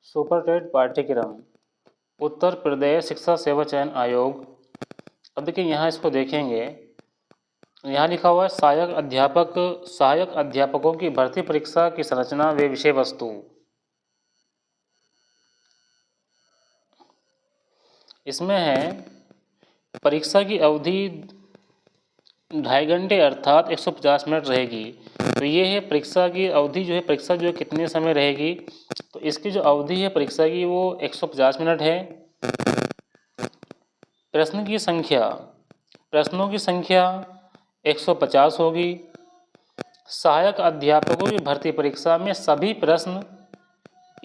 Super TET पाठ्यक्रम उत्तर प्रदेश शिक्षा सेवा चयन आयोग। अब देखिए यहाँ इसको देखेंगे, यहाँ लिखा हुआ है सहायक अध्यापकों की भर्ती परीक्षा की संरचना व विषय वस्तु। इसमें है परीक्षा की अवधि 2.5 घंटे अर्थात 150 मिनट रहेगी। तो ये है परीक्षा की अवधि जो है, परीक्षा जो है कितने समय रहेगी। तो इसकी जो अवधि है परीक्षा की वो 150 मिनट है। प्रश्नों की संख्या 150 होगी। सहायक अध्यापकों की भर्ती परीक्षा में सभी प्रश्न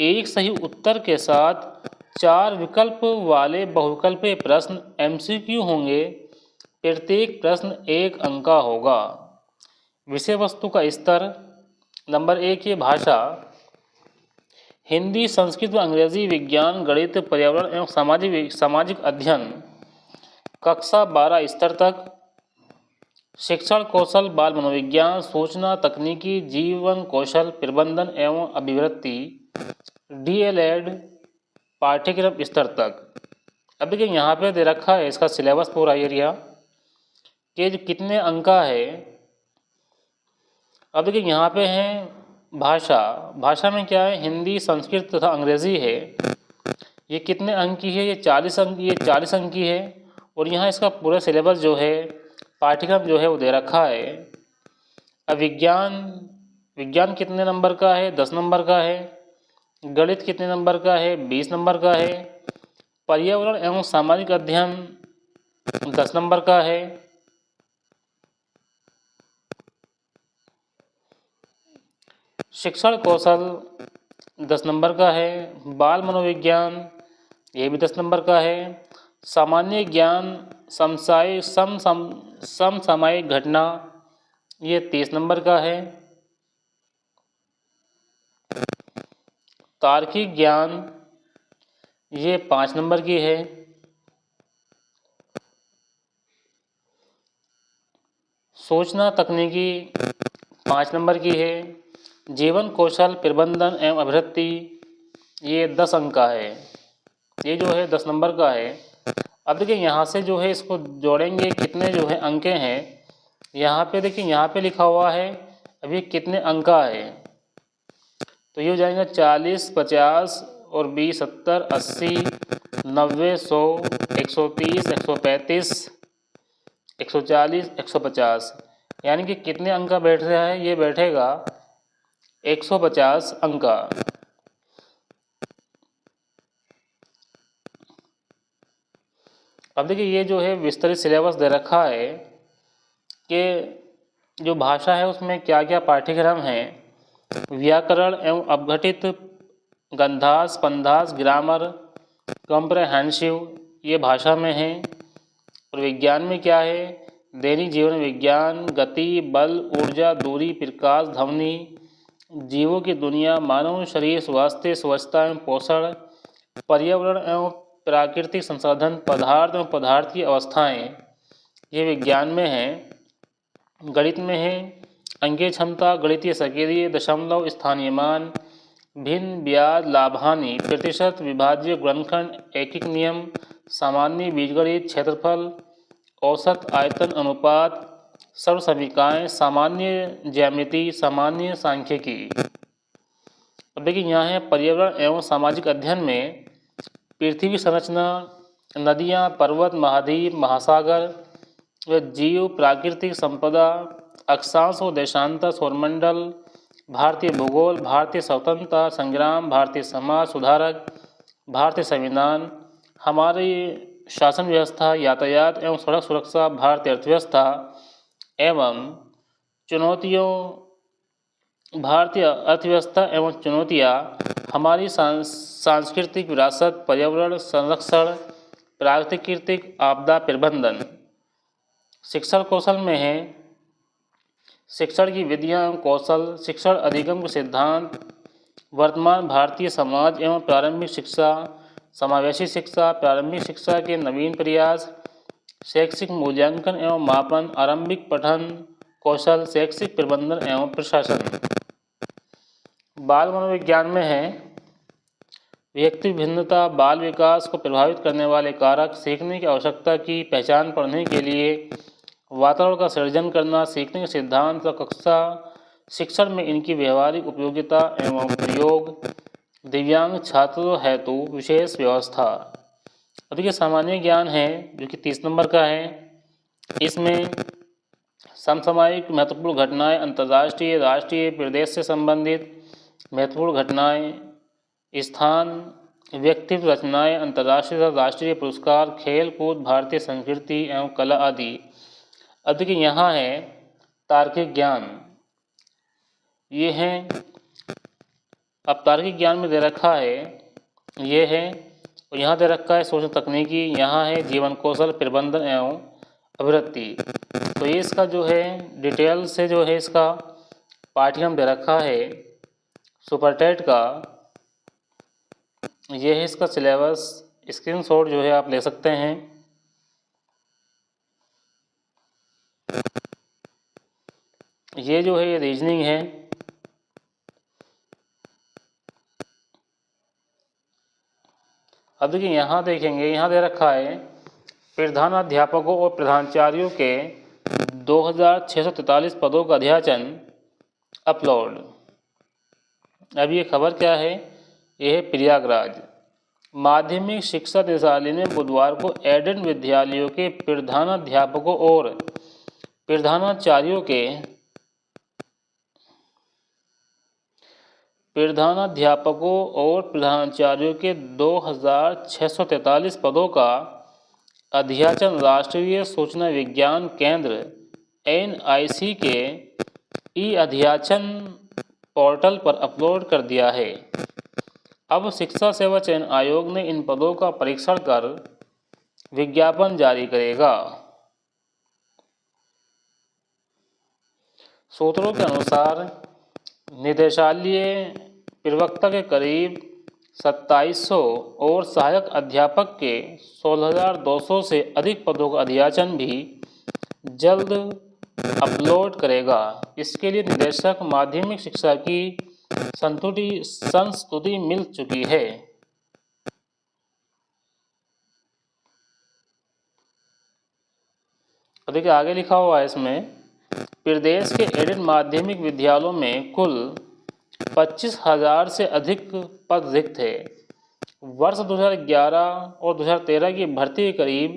एक सही उत्तर के साथ 4 विकल्प वाले बहुविकल्पीय प्रश्न MCQ होंगे। प्रत्येक प्रश्न 1 अंक का होगा। विषय वस्तु का स्तर नंबर 1 है भाषा, हिंदी, संस्कृत व अंग्रेजी, विज्ञान, गणित, पर्यावरण एवं सामाजिक अध्ययन कक्षा 12 स्तर तक। शिक्षण कौशल, बाल मनोविज्ञान, सूचना तकनीकी, जीवन कौशल प्रबंधन एवं अभिवृत्ति DLED पाठ्यक्रम स्तर तक। अब देखिए यहाँ पे दे रखा है इसका सिलेबस पूरा एरिया कि कितने अंक का है। अब देखिए यहाँ पे है भाषा में क्या है, हिंदी, संस्कृत तथा अंग्रेजी है। ये कितने अंक की है, ये 40 अंक की है। और यहाँ इसका पूरा सिलेबस जो है, पाठ्यक्रम जो है वो दे रखा है। अब विज्ञान कितने नंबर का है, 10 नंबर का है। गणित कितने नंबर का है, 20 नंबर का है। पर्यावरण एवं सामाजिक अध्ययन 10 नंबर का है। शिक्षण कौशल 10 नंबर का है। बाल मनोविज्ञान ये भी 10 नंबर का है। सामान्य ज्ञान, समसामयिक घटना ये 30 नंबर का है। तार्किक ज्ञान ये 5 नंबर की है। सूचना तकनीकी 5 नंबर की है। जीवन कौशल प्रबंधन एवं अभिवृत्ति ये 10 अंक का है। ये जो है 10 नंबर का है। अब देखिए यहाँ से जो है इसको जोड़ेंगे, कितने जो है अंक हैं। यहाँ पे देखिए, यहाँ पे लिखा हुआ है अभी कितने अंक का है। तो ये हो जाएगा 40, 50 और 20, 70, 80, 90, 100, 130, 135, 140, 150। यानी कि कितने अंक का बैठ रहा है, ये बैठेगा 150 अंक का। अब देखिए ये जो है विस्तृत सिलेबस दे रखा है कि जो भाषा है उसमें क्या क्या पाठ्यक्रम है। व्याकरण एवं अपघटित, गंधास, पंधास, ग्रामर, कॉम्प्रहेंसिव ये भाषा में है। और विज्ञान में क्या है, दैनिक जीवन विज्ञान, गति, बल, ऊर्जा, दूरी, प्रकाश, ध्वनि, जीवों की दुनिया, मानव शरीर, स्वास्थ्य, स्वच्छता एवं पोषण, पर्यावरण एवं प्राकृतिक संसाधन, पदार्थ एवं पदार्थ की अवस्थाएं ये विज्ञान में है। गणित में है अंकीय क्षमता, गणितीय संकेतीय, दशमलव, स्थानीय मान, भिन्न, ब्याज, लाभानी, प्रतिशत, विभाज्य, गुणनखंड, एकिक नियम, सामान्य, बीजगणित, क्षेत्रफल, औसत, आयतन, अनुपात, सर्व समीकरण, सामान्य ज्यामिति, सामान्य सांख्यिकी। अब देखिए यहाँ है पर्यावरण एवं सामाजिक अध्ययन में पृथ्वी संरचना, नदियाँ, पर्वत, महाद्वीप, महासागर व जीव, प्राकृतिक संपदा, अक्षांश व देशांतर, सौरमंडल, भारतीय भूगोल, भारतीय स्वतंत्रता संग्राम, भारतीय समाज सुधारक, भारतीय संविधान, हमारी शासन व्यवस्था, यातायात एवं सड़क सुरक्षा, भारतीय अर्थव्यवस्था एवं चुनौतियों, भारतीय अर्थव्यवस्था एवं चुनौतियाँ, हमारी सांस्कृतिक विरासत, पर्यावरण संरक्षण, प्राकृतिक आपदा प्रबंधन। शिक्षण कौशल में है शिक्षण की विधियाँ एवं कौशल, शिक्षण अधिगम के सिद्धांत, वर्तमान भारतीय समाज एवं प्रारंभिक शिक्षा, समावेशी शिक्षा, प्रारंभिक शिक्षा के नवीन प्रयास, शैक्षिक मूल्यांकन एवं मापन, आरंभिक पठन कौशल, शैक्षिक प्रबंधन एवं प्रशासन। बाल मनोविज्ञान में है व्यक्ति भिन्नता, बाल विकास को प्रभावित करने वाले कारक, सीखने की आवश्यकता की पहचान करने के लिए वातावरण का सृजन करना, सीखने के सिद्धांत और कक्षा शिक्षण में इनकी व्यवहारिक उपयोगिता एवं प्रयोग, दिव्यांग छात्रों हेतु विशेष व्यवस्था। देखिए सामान्य ज्ञान है जो कि 30 नंबर का है। इसमें समसामयिक महत्वपूर्ण घटनाएं, अंतर्राष्ट्रीय, राष्ट्रीय, प्रदेश से संबंधित महत्वपूर्ण घटनाएं, स्थान, व्यक्तित्व रचनाएं, अंतर्राष्ट्रीय तथा राष्ट्रीय पुरस्कार, खेल कूद, भारतीय संस्कृति एवं कला आदि। अब देखिए यहाँ है तार्किक ज्ञान, ये हैं। अब तार्किक ज्ञान में दे रखा है ये है, और यहाँ दे रखा है सोचना तकनीकी, यहाँ है जीवन कौशल, प्रबंधन एवं अभिवृत्ति। तो ये इसका जो है डिटेल से जो है इसका पाठ्यक्रम दे रखा है सुपरटेट का, ये है इसका सिलेबस। स्क्रीनशॉट जो है आप ले सकते हैं। ये जो है ये रीजनिंग है। अब देखिए यहाँ देखेंगे, यहाँ दे रखा है प्रधानाध्यापकों और प्रधानाचार्यों के 2643 पदों का अध्याचन अपलोड। अब ये खबर क्या है, ये है प्रयागराज। माध्यमिक शिक्षा निदेशालय ने बुधवार को एडेड विद्यालयों के प्रधानाध्यापकों और प्रधानाचार्यों के 2643 पदों का अध्याचन राष्ट्रीय सूचना विज्ञान केंद्र NIC के अध्याचन पोर्टल पर अपलोड कर दिया है। अब शिक्षा सेवा चयन आयोग ने इन पदों का परीक्षण कर विज्ञापन जारी करेगा। सूत्रों के अनुसार निदेशालय प्रवक्ता के करीब 2700 और सहायक अध्यापक के 16,200 से अधिक पदों का अध्याचन भी जल्द अपलोड करेगा। इसके लिए निदेशक माध्यमिक शिक्षा की संस्तुति मिल चुकी है। देखिए आगे लिखा हुआ है इसमें, प्रदेश के एडेड माध्यमिक विद्यालयों में कुल 25,000 से अधिक पद रिक्त थे। वर्ष 2011 और 2013 की भर्ती के करीब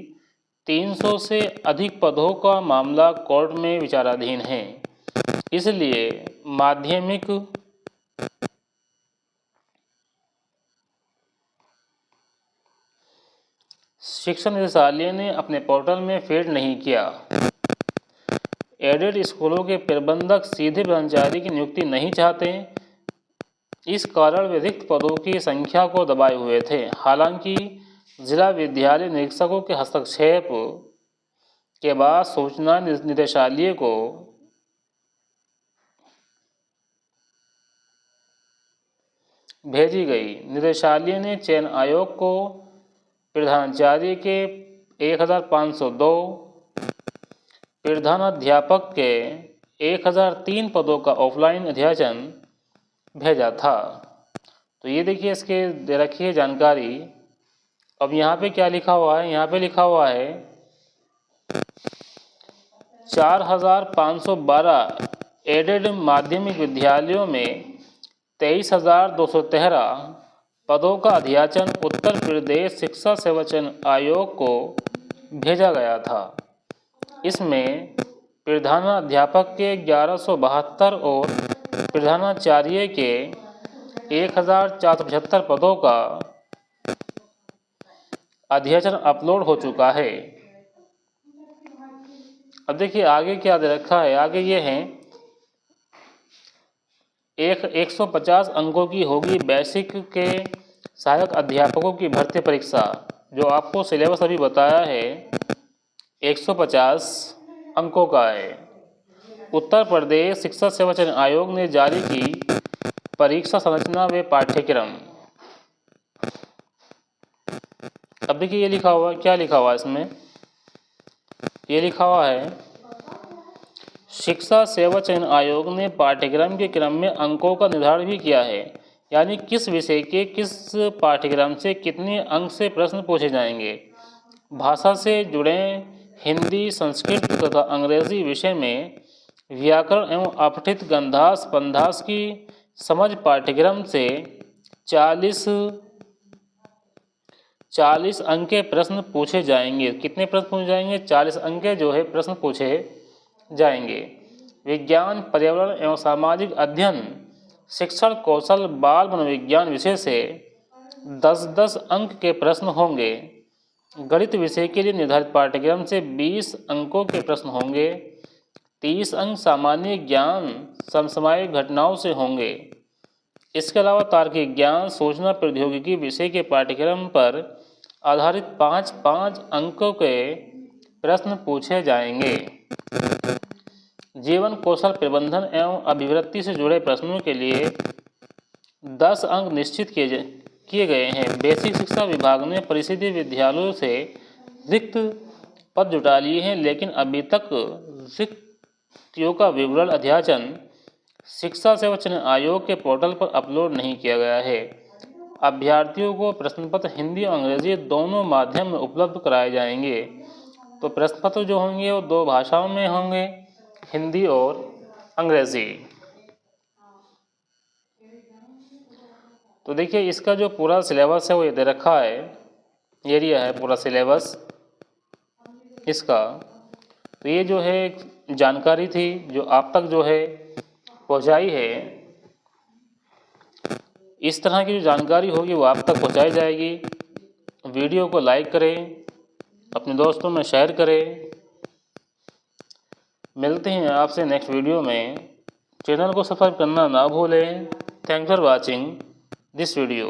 300 से अधिक पदों का मामला कोर्ट में विचाराधीन है। इसलिए माध्यमिक शिक्षा निदेशालय ने अपने पोर्टल में फीड नहीं किया। एडेड स्कूलों के प्रबंधक सीधे ब्रह्मचारी की नियुक्ति नहीं चाहते, इस कारण वे रिक्त पदों की संख्या को दबाए हुए थे। हालांकि जिला विद्यालय निरीक्षकों के हस्तक्षेप के बाद सूचना निदेशालय को भेजी गई। निदेशालय ने चयन आयोग को प्रधानाचार्य के 1502, प्रधानाध्यापक के 1003 पदों का ऑफलाइन अध्याचन भेजा था। तो ये देखिए इसके दे रखी है जानकारी। अब यहाँ पे क्या लिखा हुआ है, यहाँ पे लिखा हुआ है 4,512 एडेड माध्यमिक विद्यालयों में 23,213 पदों का अध्याचन उत्तर प्रदेश शिक्षा सेवा चयन आयोग को भेजा गया था। इसमें प्रधानाध्यापक के 1172 और प्रधानाचार्य के 1,475 पदों का अध्याचन अपलोड हो चुका है। अब देखिए आगे क्या दे रखा है, आगे ये है 150 अंकों की होगी बेसिक के सहायक अध्यापकों की भर्ती परीक्षा। जो आपको सिलेबस अभी बताया है 150 अंकों का है। उत्तर प्रदेश शिक्षा सेवा चयन आयोग ने जारी की परीक्षा संरचना व पाठ्यक्रम। अब देखिए ये लिखा हुआ, क्या लिखा हुआ है इसमें, ये लिखा हुआ है शिक्षा सेवा चयन आयोग ने पाठ्यक्रम के क्रम में अंकों का निर्धारण भी किया है। यानी किस विषय के किस पाठ्यक्रम से कितने अंक से प्रश्न पूछे जाएंगे। भाषा से जुड़े हिंदी, संस्कृत तथा अंग्रेजी विषय में व्याकरण एवं अपठित गंधास पंधास की समझ पाठ्यक्रम से 40 अंक के प्रश्न पूछे जाएंगे। कितने प्रश्न पूछे जाएंगे? 40 अंक के जो है प्रश्न पूछे जाएंगे। विज्ञान, पर्यावरण एवं सामाजिक अध्ययन, शिक्षण कौशल, बाल मनोविज्ञान विषय से 10-10 अंक के प्रश्न होंगे। गणित विषय के लिए निर्धारित पाठ्यक्रम से 20 अंकों के प्रश्न होंगे। 30 अंक सामान्य ज्ञान समसामयिक घटनाओं से होंगे। इसके अलावा तार्किक ज्ञान, सूचना प्रौद्योगिकी विषय के पाठ्यक्रम पर आधारित 5-5 अंकों के प्रश्न पूछे जाएंगे। जीवन कौशल प्रबंधन एवं अभिवृत्ति से जुड़े प्रश्नों के लिए 10 अंक निश्चित किए गए हैं। बेसिक शिक्षा विभाग ने परिषदीय विद्यालयों से रिक्त पद जुटा लिए हैं, लेकिन अभी तक रिक्तियों का विवरण अध्याचन शिक्षा सेवा चयन आयोग के पोर्टल पर अपलोड नहीं किया गया है। अभ्यर्थियों को प्रश्न पत्र हिंदी और अंग्रेजी दोनों माध्यम में उपलब्ध कराए जाएंगे। तो प्रश्न पत्र जो होंगे वो 2 भाषाओं में होंगे, हिंदी और अंग्रेजी। तो देखिए इसका जो पूरा सिलेबस है वो ये दे रखा है, एरिया है पूरा सिलेबस इसका। तो ये जो है जानकारी थी जो आप तक जो है पहुंचाई है। इस तरह की जो जानकारी होगी वो आप तक पहुंचाई जाएगी। वीडियो को लाइक करें, अपने दोस्तों में शेयर करें। मिलते हैं आपसे नेक्स्ट वीडियो में। चैनल को सब्सक्राइब करना ना भूलें। Thanks for watching this video.